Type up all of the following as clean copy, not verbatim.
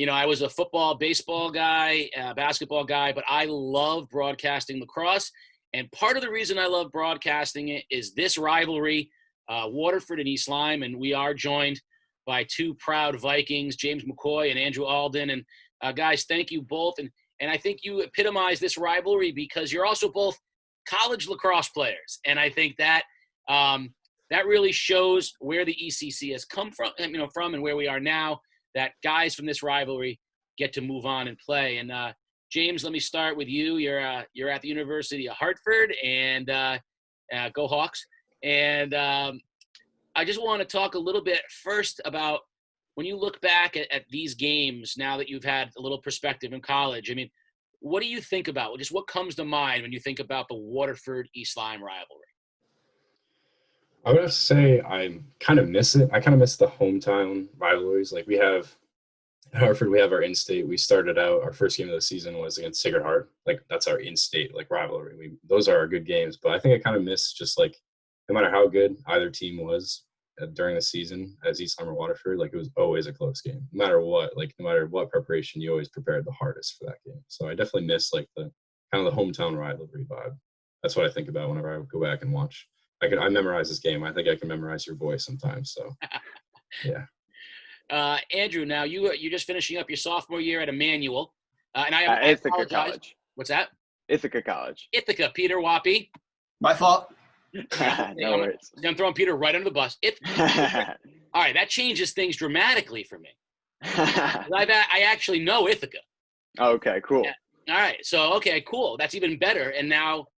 I was a football, baseball guy, basketball guy, but I love broadcasting lacrosse. And part of the reason I love broadcasting it is this rivalry, Waterford and East Lyme. And we are joined by two proud Vikings, James McCoy and Andrew Alden. And guys, thank you both. And I think you epitomize this rivalry because you're also both college lacrosse players. And I think that that really shows where the ECC has come from and where we are now, that guys from this rivalry get to move on and play. And James, let me start with you. You're at the University of Hartford, and go Hawks. And I just want to talk a little bit first about when you look back at these games now that you've had a little perspective in college. I mean, what do you think about? Just what comes to mind when you think about the Waterford-East Lyme rivalry? I would have to say I kind of miss it. I kind of miss the hometown rivalries. Like we have at Hartford, we have our in-state. We started out, our first game of the season was against Sacred Heart. Like that's our in-state like rivalry. Those are our good games. But I think I kind of miss just like no matter how good either team was during the season as East Lyme or Waterford, like it was always a close game. No matter what, like no matter what preparation, you always prepared the hardest for that game. So I definitely miss like the kind of the hometown rivalry vibe. That's what I think about whenever I go back and watch. I memorize this game. I think I can memorize your voice sometimes. So, yeah. Andrew, now you're just finishing up your sophomore year at Emmanuel, and I Ithaca apologize. College. What's that? Ithaca College. Ithaca, Peter Wappy. My fault. No worries. I'm throwing Peter right under the bus. All right, that changes things dramatically for me. I actually know Ithaca. Okay, cool. Yeah. All right, so okay, cool. That's even better. And now,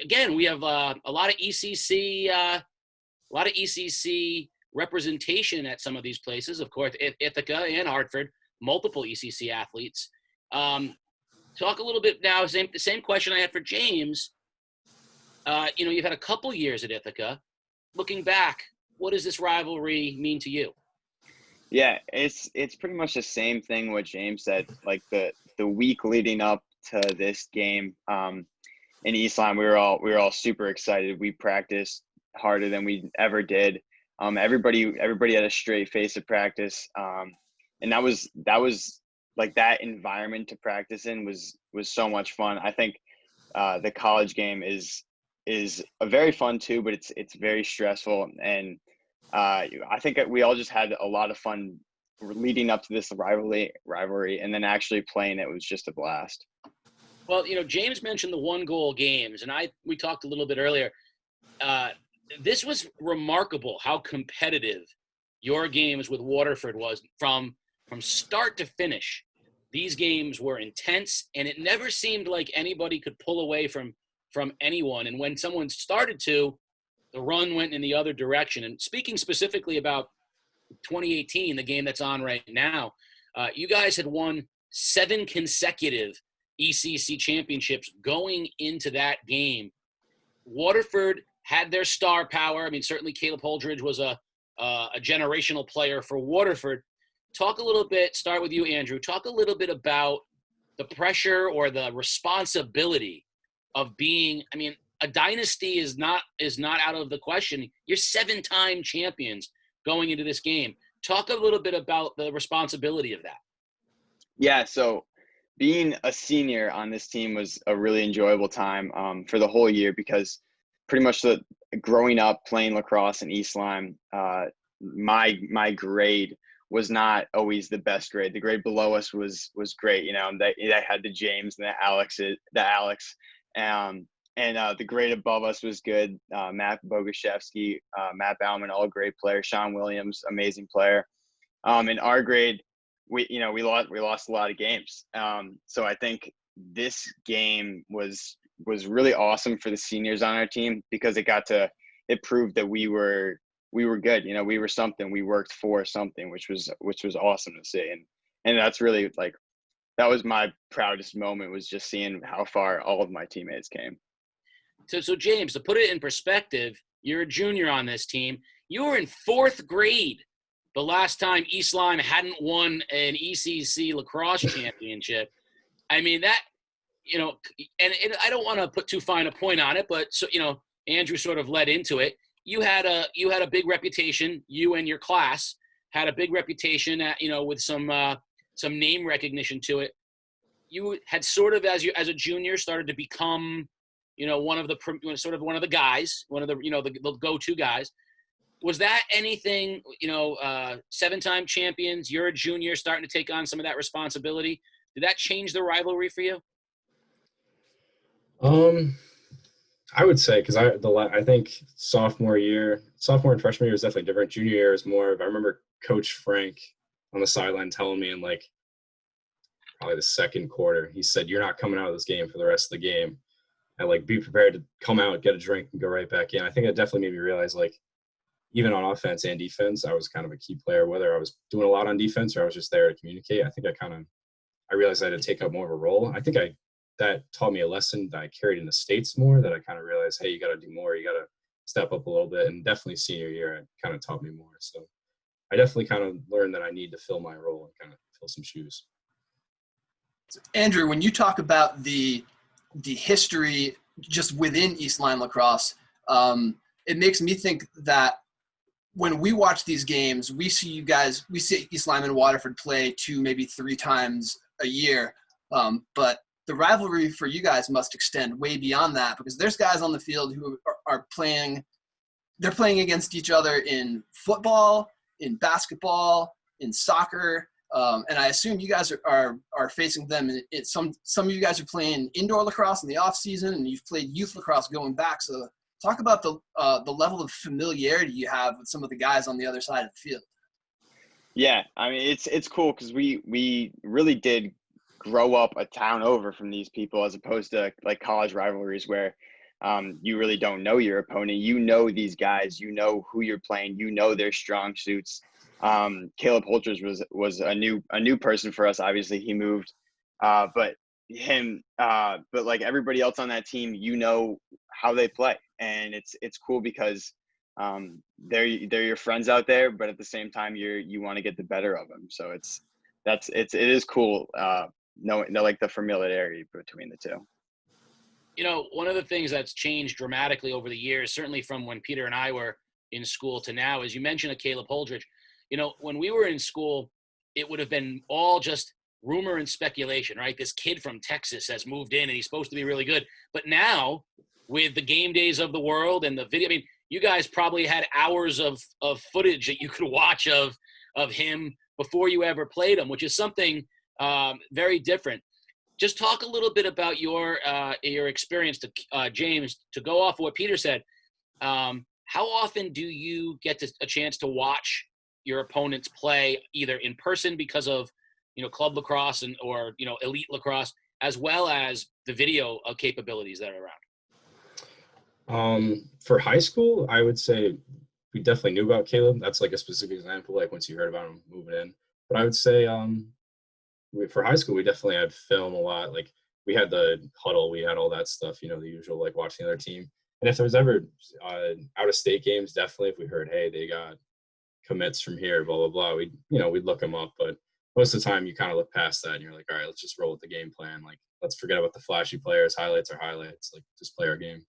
again, we have a lot of ECC representation at some of these places. Of course, Ithaca and Hartford, multiple ECC athletes. Talk a little bit now. The same question I had for James. You've had a couple years at Ithaca. Looking back, what does this rivalry mean to you? Yeah, it's pretty much the same thing what James said. Like the week leading up to this game in East Lyme, we were all super excited. We practiced harder than we ever did. Everybody had a straight face at practice, and that was like that environment to practice in was so much fun. I think the college game is a very fun too, but it's very stressful, and I think we all just had a lot of fun leading up to this rivalry, and then actually playing it was just a blast. Well, James mentioned the 1-goal games, and we talked a little bit earlier. This was remarkable how competitive your games with Waterford was from start to finish. These games were intense, and it never seemed like anybody could pull away from anyone. And when someone started to, the run went in the other direction. And speaking specifically about 2018, the game that's on right now, you guys had won 7 consecutive ECC championships going into that game. Waterford had their star power. I mean, certainly Caleb Aldridge was a generational player for Waterford. Talk a little bit, start with you, Andrew. Talk a little bit about the pressure or the responsibility of being, I mean, a dynasty is not out of the question. You're 7-time champions going into this game. Talk a little bit about the responsibility of that. Yeah, so being a senior on this team was a really enjoyable time for the whole year, because pretty much growing up playing lacrosse in East Lyme, my grade was not always the best grade. The grade below us was great. They had the James and the Alex. And the grade above us was good. Matt Boguszewski, Matt Bauman, all great players. Sean Williams, amazing player. In our grade, we lost a lot of games. So I think this game was really awesome for the seniors on our team, because it proved that we were good. We were something. We worked for something, which was awesome to see. And that's really that was my proudest moment, was just seeing how far all of my teammates came. So James, to put it in perspective, you're a junior on this team. You were in 4th grade the last time East Lyme hadn't won an ECC lacrosse championship. I mean, that, and I don't want to put too fine a point on it, but so, Andrew sort of led into it. You had a big reputation. You and your class had a big reputation at, with some some name recognition to it. You had sort of, as a junior, started to become, one of the guys, one of the, the go-to guys. Was that anything, 7-time champions, you're a junior, starting to take on some of that responsibility? Did that change the rivalry for you? I would say, because I think sophomore and freshman year is definitely different. Junior year is more of, I remember Coach Frank on the sideline telling me in like probably the second quarter, he said, "You're not coming out of this game for the rest of the game, and like be prepared to come out, get a drink, and go right back in." I think it definitely made me realize, like, even on offense and defense, I was kind of a key player, whether I was doing a lot on defense or I was just there to communicate. I think I realized I had to take up more of a role. I think that taught me a lesson that I carried in the States more, that I kind of realized, hey, you got to do more. You got to step up a little bit. And definitely senior year, it kind of taught me more. So I definitely kind of learned that I need to fill my role and kind of fill some shoes. Andrew, when you talk about the history just within East Lyme lacrosse, it makes me think that when we watch these games, we see East Lyme and Waterford play 2, maybe 3 times a year. But the rivalry for you guys must extend way beyond that, because there's guys on the field who are playing. They're playing against each other in football, in basketball, in soccer. And I assume you guys are facing them. Some of you guys are playing indoor lacrosse in the off season, and you've played youth lacrosse going back. So talk about the level of familiarity you have with some of the guys on the other side of the field. Yeah, I mean, it's cool because we really did grow up a town over from these people, as opposed to like college rivalries where you really don't know your opponent. You know these guys, you know who you're playing, you know their strong suits. Caleb Aldridge was a new person for us. Obviously he moved, but like everybody else on that team, you know how they play, and it's cool because they're your friends out there, but at the same time you want to get the better of them. So it is cool knowing like the familiarity between the two. One of the things that's changed dramatically over the years, certainly from when Peter and I were in school to now, is you mentioned a Caleb Aldridge. When we were in school, it would have been all just rumor and speculation, right? This kid from Texas has moved in and he's supposed to be really good. But now, with the game days of the world and the video, I mean, you guys probably had hours of footage that you could watch of him before you ever played him, which is something very different. Just talk a little bit about your experience, to James, to go off of what Peter said. How often do you get a chance to watch your opponents play, either in person because of club lacrosse or elite lacrosse, as well as the video capabilities that are around? For high school, I would say we definitely knew about Caleb. That's like a specific example, like once you heard about him moving in. But I would say for high school, we definitely had film a lot. Like we had the huddle, we had all that stuff, the usual, like watching the other team. And if there was ever out of state games, definitely if we heard, hey, they got commits from here, blah, blah, blah, we'd look them up. But most of the time you kind of look past that and you're like, all right, let's just roll with the game plan. Like, let's forget about the flashy players. Highlights are highlights. Like, just play our game.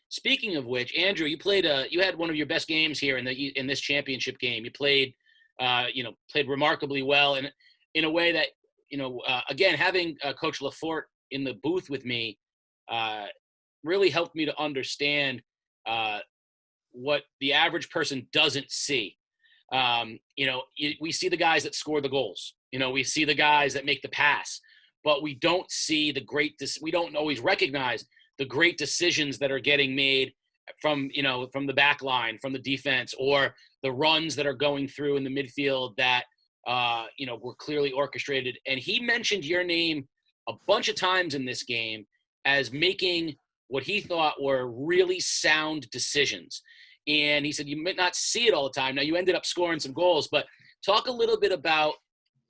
Speaking of which, Andrew, you had one of your best games here in this championship game. You played remarkably well, and in a way that, again, having Coach Lafort in the booth with me really helped me to understand what the average person doesn't see. We see the guys that score the goals. We see the guys that make the pass, but we don't see we don't always recognize the great decisions that are getting made from the back line, from the defense, or the runs that are going through in the midfield that were clearly orchestrated. And he mentioned your name a bunch of times in this game as making what he thought were really sound decisions. And he said you might not see it all the time. Now, you ended up scoring some goals, but talk a little bit about,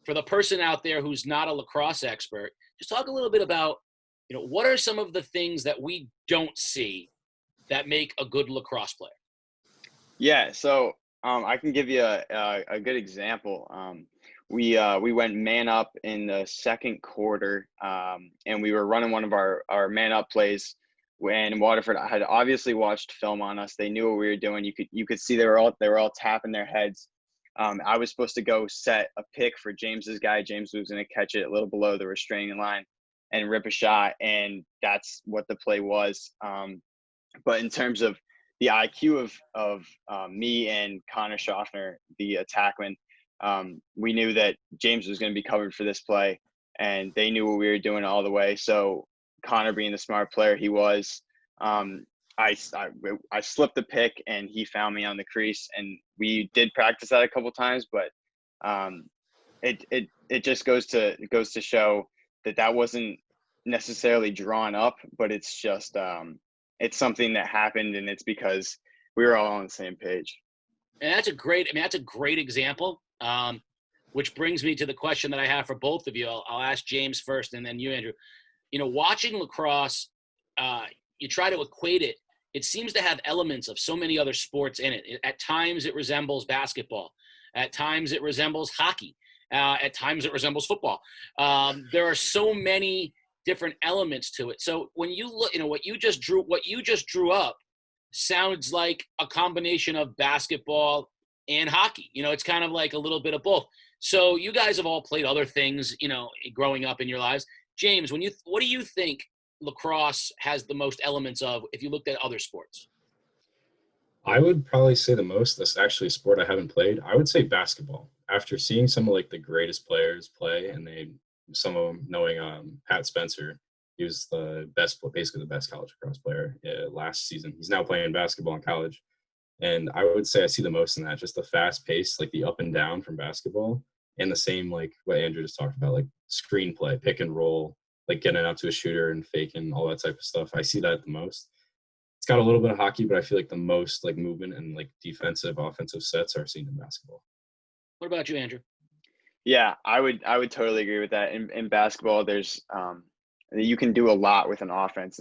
for the person out there who's not a lacrosse expert, just talk a little bit about, what are some of the things that we don't see that make a good lacrosse player? Yeah, so I can give you a good example. We went man up in the second quarter, and we were running one of our man up plays when Waterford had obviously watched film on us. They knew what we were doing. You could see they were all tapping their heads. I was supposed to go set a pick for James's guy. James was going to catch it a little below the restraining line and rip a shot, and that's what the play was. But in terms of the IQ of me and Connor Schaffner, the attackman, we knew that James was going to be covered for this play, and they knew what we were doing all the way. So Connor, being the smart player he was, I slipped the pick, and he found me on the crease, and we did practice that a couple times, but it just goes to show that wasn't necessarily drawn up, but it's just it's something that happened, and it's because we were all on the same page. And that's a great example. Which brings me to the question that I have for both of you. I'll ask James first, and then you, Andrew. Watching lacrosse, you try to equate it. It seems to have elements of so many other sports in it. At times, it resembles basketball. At times, it resembles hockey. At times, it resembles football. There are so many different elements to it. So when you look, what you just drew up sounds like a combination of basketball and hockey. It's kind of like a little bit of both. So you guys have all played other things, growing up in your lives. James, what do you think lacrosse has the most elements of if you looked at other sports? I would probably say the most, that's actually a sport I haven't played. I would say basketball. After seeing some of the greatest players play, and some of them knowing Pat Spencer, he was basically the best college lacrosse player last season. He's now playing basketball in college. And I would say I see the most in that, just the fast pace, the up and down from basketball, and the same, what Andrew just talked about, screenplay, pick and roll, getting out to a shooter and faking, all that type of stuff. I see that the most. It's got a little bit of hockey, but I feel the most movement and defensive, offensive sets are seen in basketball. What about you, Andrew? Yeah, I would totally agree with that. In basketball, there's you can do a lot with an offense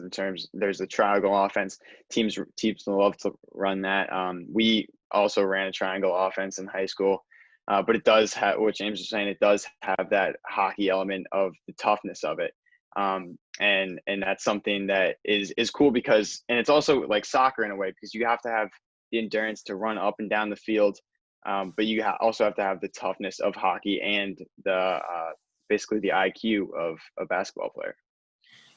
there's a triangle offense. Teams love to run that. We also ran a triangle offense in high school, but it does have what James was saying. It does have that hockey element of the toughness of it, and that's something that is cool because, and it's also like soccer in a way, because you have to have the endurance to run up and down the field, but you also have to have the toughness of hockey and the basically the IQ of a basketball player.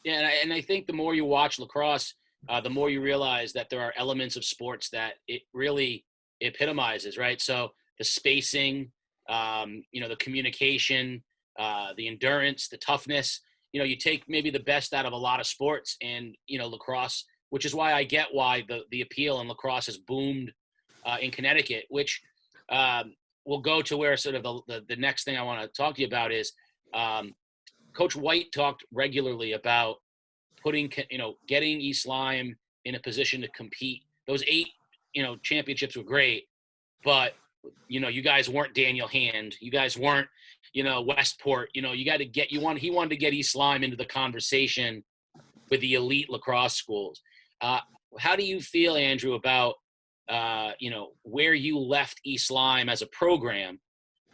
Yeah, and I think the more you watch lacrosse, the more you realize that there are elements of sports that it really epitomizes, right? So the spacing, the communication, the endurance, the toughness. You take maybe the best out of a lot of sports, and lacrosse, which is why I get why the appeal in lacrosse has boomed in Connecticut. Which we'll go to where sort of the next thing I want to talk to you about is. Coach White talked regularly about getting East Lyme in a position to compete. Those 8, championships were great, but, you guys weren't Daniel Hand. You guys weren't, Westport. He wanted to get East Lyme into the conversation with the elite lacrosse schools. How do you feel, Andrew, about, where you left East Lyme as a program?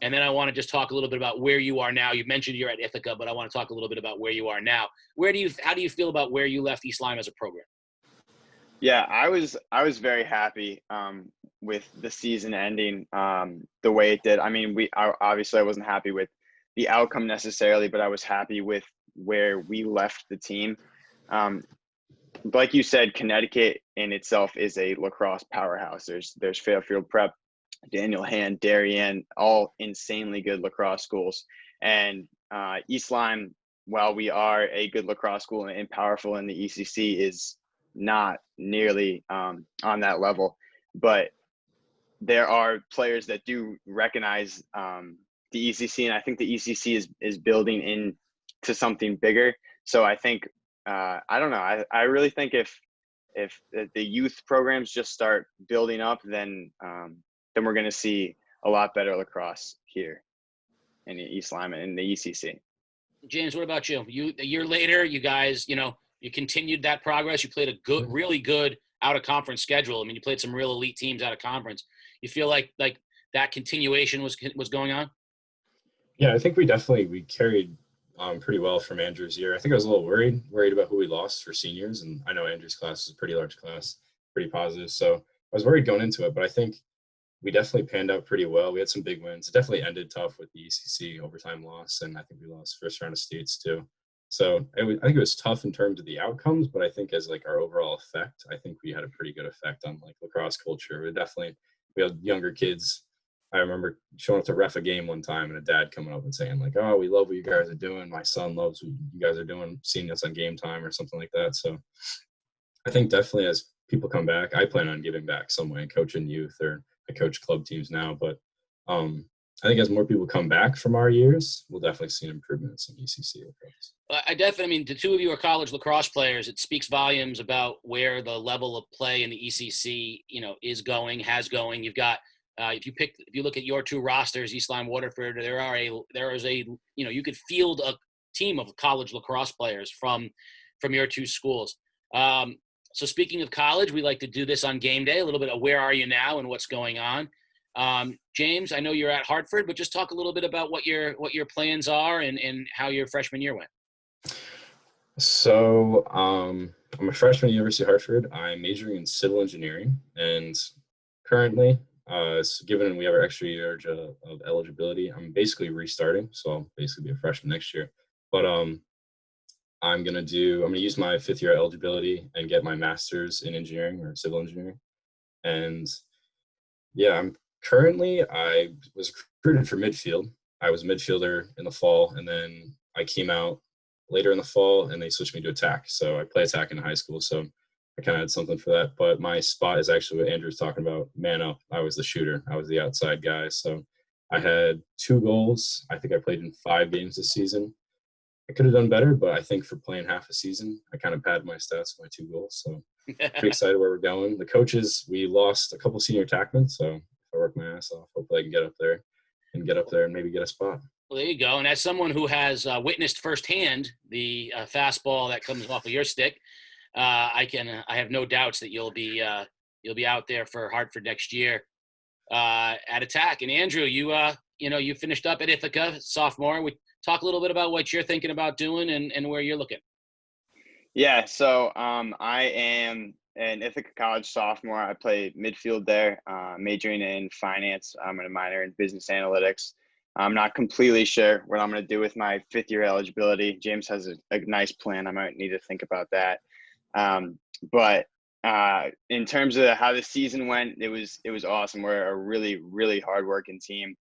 And then I want to just talk a little bit about where you are now. You mentioned you're at Ithaca, but I want to talk a little bit about where you are now. How do you feel about where you left East Lyme as a program? Yeah, I was very happy with the season ending the way it did. I mean, obviously I wasn't happy with the outcome necessarily, but I was happy with where we left the team. Like you said, Connecticut in itself is a lacrosse powerhouse. There's Fairfield Prep, Daniel Hand, Darien, all insanely good lacrosse schools. And East Lyme, while we are a good lacrosse school and powerful in the ECC, is not nearly on that level. But there are players that do recognize the ECC, and I think the ECC is building into something bigger. So I think, I don't know, I really think if the youth programs just start building up, then we're going to see a lot better lacrosse here in East Lyme and in the ECC. James, what about you? A year later, you guys, you continued that progress. You played a really good out-of-conference schedule. I mean, you played some real elite teams out of conference. You feel like that continuation was going on? Yeah, I think we carried pretty well from Andrew's year. I think I was a little worried about who we lost for seniors, and I know Andrew's class is a pretty large class, pretty positive. So I was worried going into it, but I think we definitely panned out pretty well. We had some big wins. It definitely ended tough with the ECC overtime loss, and I think we lost first round of states too. So I think it was tough in terms of the outcomes, but I think as like our overall effect, I think we had a pretty good effect on like lacrosse culture. We had younger kids. I remember showing up to ref a game one time and a dad coming up and saying like, "Oh, we love what you guys are doing. My son loves what you guys are doing, seeing us on game time," or something like that. So I think definitely as people come back, I plan on giving back some way, coaching youth, or I coach club teams now. But I think as more people come back from our years, we'll definitely see an improvement in some ECC lacrosse. I mean, the two of you are college lacrosse players. It speaks volumes about where the level of play in the ECC, is going, has going. You've got, if you look at your two rosters, East Lyme, Waterford, there is a, you could field a team of college lacrosse players from your two schools. So speaking of college, we like to do this on game day, a little bit of where are you now and what's going on. James, I know you're at Hartford, but just talk a little bit about what your plans are and how your freshman year went. So I'm a freshman at University of Hartford. I'm majoring in civil engineering, and currently, given we have our extra year of eligibility, I'm basically restarting. So I'll basically be a freshman next year. But I'm gonna use my fifth year eligibility and get my master's in engineering or civil engineering. And yeah, I was recruited for midfield. I was a midfielder in the fall, and then I came out later in the fall and they switched me to attack. So I play attack in high school. So I kind of had something for that. But my spot is actually what Andrew's talking about, man up. I was the shooter. I was the outside guy. So I had 2 goals. I think I played in 5 games this season. I could have done better, but I think for playing half a season, I kind of padded my stats with my 2 goals. So pretty excited where we're going. The coaches, we lost a couple senior attackmen. So if I work my ass off, hopefully I can get up there and maybe get a spot. Well, there you go. And as someone who has witnessed firsthand the fastball that comes off of your stick, I have no doubts that you'll be out there for Hartford next year at attack. And Andrew, you finished up at Ithaca, sophomore. We talk a little bit about what you're thinking about doing and where you're looking. Yeah. So I am an Ithaca College sophomore. I play midfield there, majoring in finance. I'm going to minor in business analytics. I'm not completely sure what I'm going to do with my 5th year eligibility. James has a nice plan. I might need to think about that. But in terms of how the season went, it was awesome. We're a really, really hardworking team.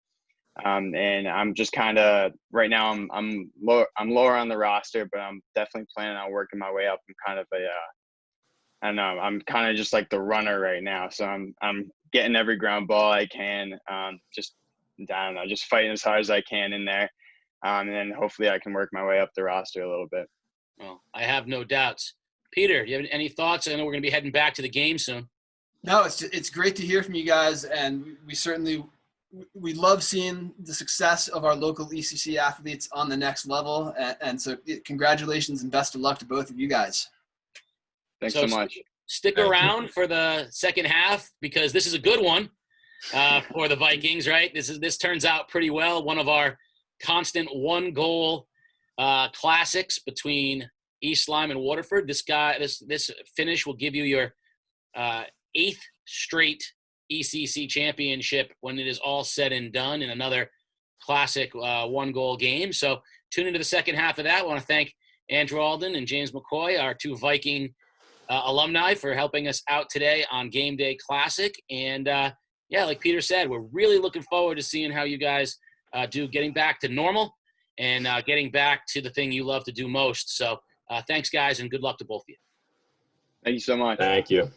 And I'm just kind of right now I'm lower on the roster, but I'm definitely planning on working my way up. I'm kind of I don't know. I'm kind of just like the runner right now. So I'm getting every ground ball I can. Just fighting as hard as I can in there. And then hopefully I can work my way up the roster a little bit. Well, I have no doubts. Peter, do you have any thoughts? I know we're going to be heading back to the game soon. No, it's great to hear from you guys, and we love seeing the success of our local ECC athletes on the next level. And so congratulations and best of luck to both of you guys. Thanks so much. Stick around for the second half because this is a good one for the Vikings, right? This turns out pretty well. One of our constant 1-goal classics between East Lyme and Waterford. This finish will give you your 8th straight ECC championship when it is all said and done in another classic 1-goal game. So tune into the second half of that. I want to thank Andrew Alden and James McCoy, our 2 Viking alumni, for helping us out today on GameDay Classic. And like Peter said, we're really looking forward to seeing how you guys do getting back to normal and getting back to the thing you love to do most. So thanks, guys, and good luck to both of you. Thank you so much. Thank you.